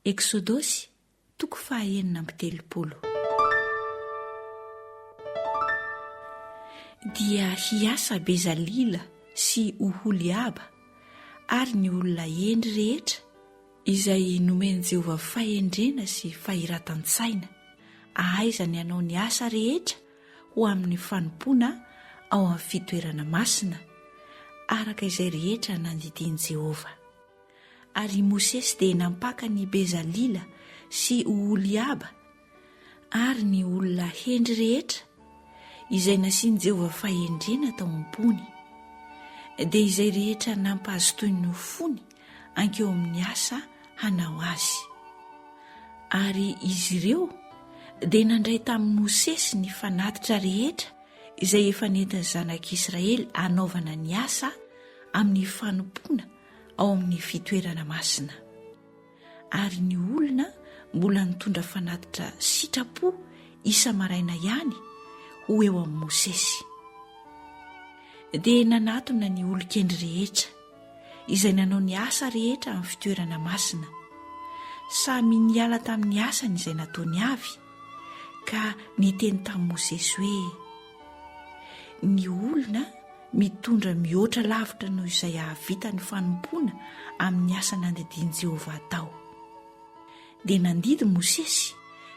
Eksodosy toko fahaenina ambitelopolo. Dia hiasa Bezalila sy Oholiaba ary ny olona endry rehetra izay nomeny Jehovah fahendrena sy fahiratan-tsaina ahaizany hanao ny asa rehetra ho amin'ny fanompoana ao amin'ny fitoerana masina araka izay rehetra nandidiany Jehovah. Ary Mosesy dia nampaka ny Bezalila sy Oholiaba ary ny olona hendry rehetra izay nasiany Jehovah fahendrena tao am-pony, dia izay rehetra nampahazo toy ny fony ankeo amin'ny asa hanao azy. Ary izy ireo dia nandray tamin'ny Mosesy ny fanatitra rehetra izay efa nentin'ny zanak'Israely hanaovana ny asa amin'ny fanompoana ao amin'ny fitoerana masina. Ary ny olona mbola nitondra fanatitra sitrapo isa maraina ihany ho eo amin'ny Mosesy. Dia nanatona ny olon-kendry rehetra izay nanao ny asa rehetra amin'ny fitoerana masina, samy niala tamin'ny asany izay nataony avy, ka niteny tamin'i Mosesy hoe ny olona mitondra mihoatra lavitra noho izay ahavita ny fanompoana amin'ny asa nandidiany Jehovah atao. Dia nandidy Mosesy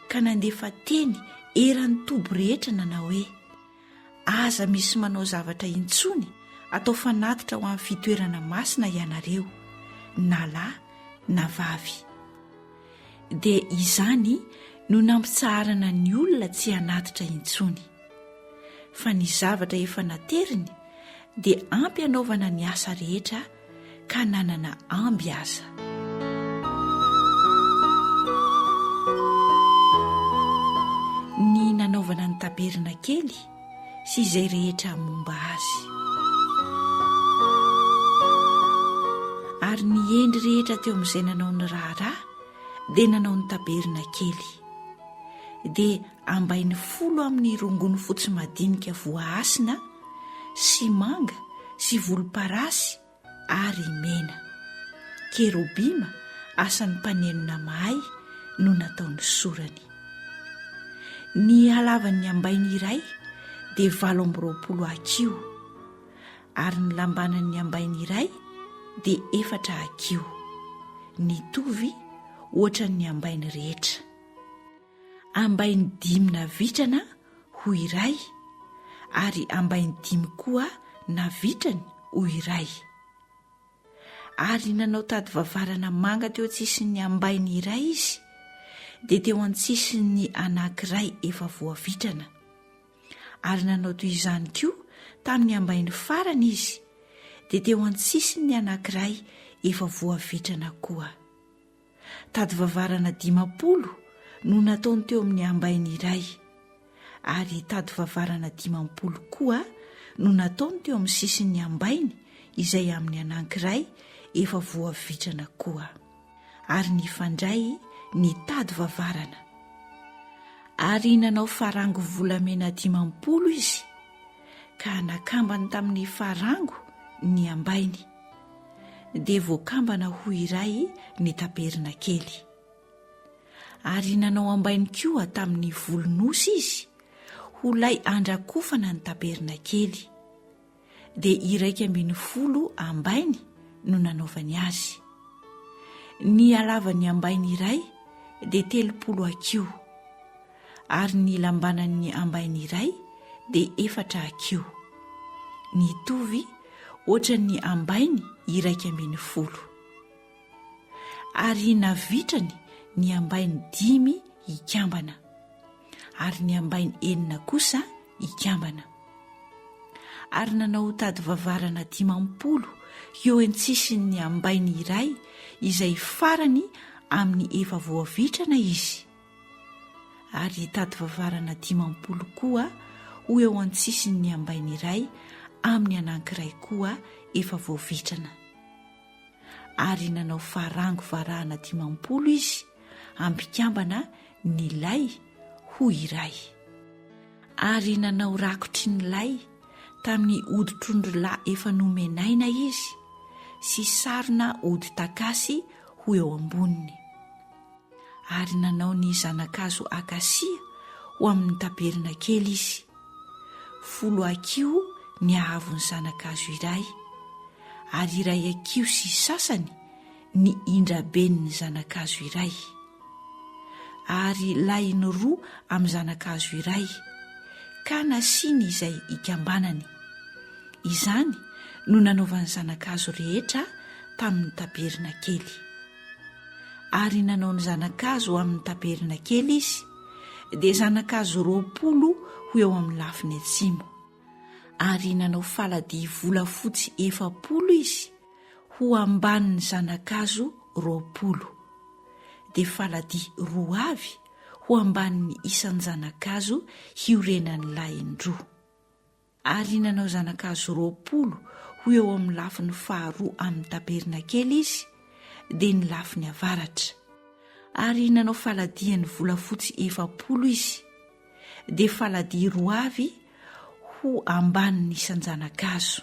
ka nandefa teny eran'ny tobo rehetra nanao hoe aza misy manao zavatra intsony atao fanatitra ho amin'ny fitoerana masina ianareo, na lahy na vavy. Dia izany no nampitsaharana ny olona tsy hanatitra intsony, fa ny zavatra efa nateriny dia ampy hanaovana ny asa rehetra ka nanana amby aza. Ny nanaovana ny taberna kely sy izay rehetra momba azy. Ary ny endry rehetra teo amin'izay nanao ny raharaha dia nanao ny taberna kely, dia ambainy 10 amin'ny rongony fotsy madinika voaasina sy manga sy volomparasy ary mena. Kerobima asan'ny mpanenona mahay no nataony sorany. Ny halavan'ny ambainy iray dia 20 akio, ary ny lambanan'ny ambainy iray dia 4 akio, nitovy ohatran'ny ambainy rehetra. Ambainy 5 navitrana ho iray, ary ambainy 5 koa navitrany ho iray. Ary nanao tady vavarana manga teo an-tsisin'ny ambainy iray izy, dia teo an-tsisin'ny anankiray efa voavitrana. Ary nanao toy izany koa tamin'ny ambainy farany izy, dia teo an-tsisin'ny anankiray efa voavitrana koa. Tady vavarana 50 no nataony teo amin'ny ambainy iray, ary tady vavarana 50 koa no nataony teo amin'ny sisin'ny ambainy izay amin'ny anankiray efa voavitrana koa. Ary nifandray ny tady vavarana. Ary nanao farango volamena 50 izy, ka nakambany tamin'ny farango ny ambainy, dia voakambana ho iray ny taberna kely. Ary nanao ambainy koa tamin'ny volonosy izy, ho lay andrakofana ny taberna kely, dia 12 ambainy no nanaovany azy. Ny halavan'ny ambainy iray dia 30 akio, ary ny lambanan'ny ambainy iray dia 4 akio, nitovy ohatran'ny ambainy 12. Ary navitrany ny ambainy 5 ikambana, ary ny ambainy 4 kosa ikambana. Ary nanao tady vavarana 50 eo an-tsisin'ny ambainy iray izay farany amin'ny efa voavitrana izy, ary tady vavarana 50 koa ho eo an-tsisin'ny ambainy iray amin'ny anankiray koa efa voavitrana. Ary nanao farango varahana 50 izy, ampikambana ny lay ho iray. Ary nanao rakotry ny lay tamin'ny odi-trondrolahy efa nomenaina izy, sy sarina odi-takasy ho eo amboniny. ary nanao ny zanakazo akasia ho amin'ny taberina kely izy. 10 akio ny ahavon'ny zanakazo iray, ary iray akio sy sasany ny indraben'ny zanakazo iray, ary lainy 2 amin'ny zanakazo iray, ka nasiany izay ikambanany. Izany no nanaovan'ny zanakazo rehetra tamin'ny taberina kely. Ary nanao ny zanakazo amin'ny taberina kely izy, dia zanakazo 20 ho eo amin'ny lafiny atsimo. Ary nanao faladi volafotsy 40 izy ho ambanin'ny zanakazo 20, dia faladi 2 avy ho ambanin'ny isan'ny zanakazo hiorenan'ny lahiny 2. Ary nanao zanakazo 20 ho eo amin'ny lafiny faharoa amin'ny taberina kely izy, dia ny lafiny avaratra. Ary nanao faladiany volafotsy 40 izy, dia faladi 2 avy ho ambanin'ny isan'ny zanakazo.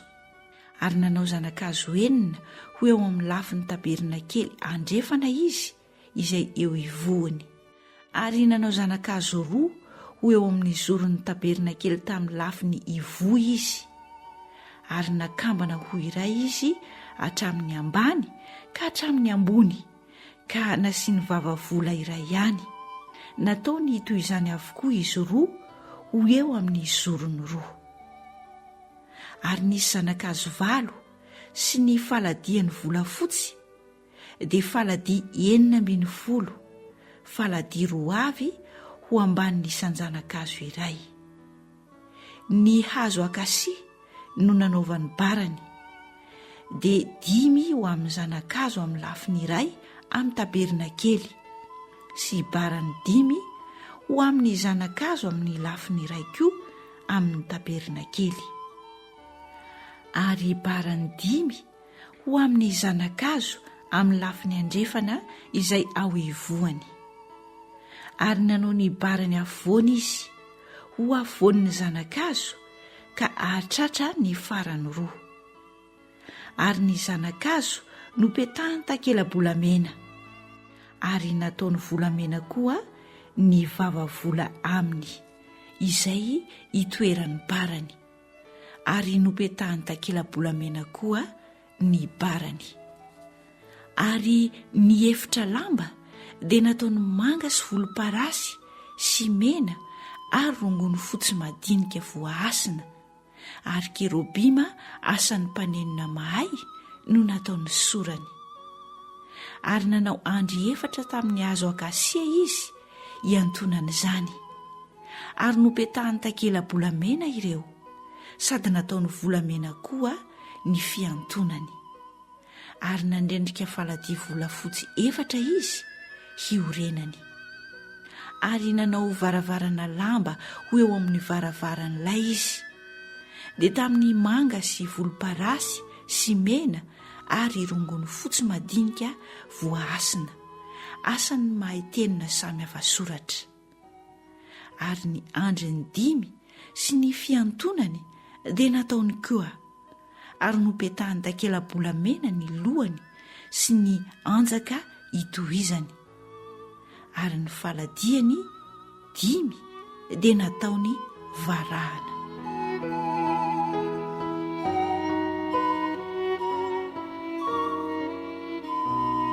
Ary nanao zanakazo 9 ho eo amin'ny lafiny taberina kely andrefana izy, izay eo ivohany. Ary nanao zanakazo 2 ho eo amin'ny zoron'ny taberina kely tamin'ny lafiny ivoha izy. Ary nakambana ho iray izy hatramin'ny ambany ka hatramin'ny ambony, ka nasiany vavavola iray ihany. Nataony toy izany avokoa izy 2 ho eo amin'ny zorony 2. Ary nisy zanakazo 9 sy ny faladiany volafotsy, dia faladi 90, faladi 2 avy ho ambanin'ny isan'ny zanakazo iray. Ny hazo akasia no nanaovany barany, dia 5 ho amin'ny zanakazo amin'ny lafiny iray amin'ny taberina kely, sy barany 5 ho amin'ny zanakazo amin'ny lafiny iray koa amin'ny taberina kely. Ary barany 5 ho amin'ny zanakazo amin'ny lafiny andrefana izay ao ivohany. Ary nanao ny barany afovoany izy ho afovoan'ny zanakazo ka ahatratra ny farany 2. Ary ny zanakazo no petahany takela-bolamena, ary nataony volamena koa ny vavavola aminy, izay itoeran'ny barany, ary nopetahany takela-bolamena koa ny barany. Ary ny efitra lamba dia nataony manga sy volomparasy sy mena ary rongony fotsy madinika voaasina, ary kerobima asan'ny mpanenina mahay no nataony sorany. Ary nanao andry 4 tamin'ny hazo akasia izy hiantonan'izany, ary nopetahany takela-bolamena ireo, sady nataony volamena koa ny fiantonany. Ary nandrendrika faladi volafotsy 4 izy hiorenany. Ary nanao varavarana lamba ho eo amin'ny varavaran'ilay izy, dia tamin'ny manga sy volomparasy sy mena ary rongony fotsy madinika voaasina, asan'ny mahay tenina samy hafa soratra. Ary ny andriny 5 sy ny fiantonany dia nataony koa, ary nopetahany takela-bolamena ny lohany sy ny anjaka itohizany. Ary ny faladiany 5 dia nataony varahana.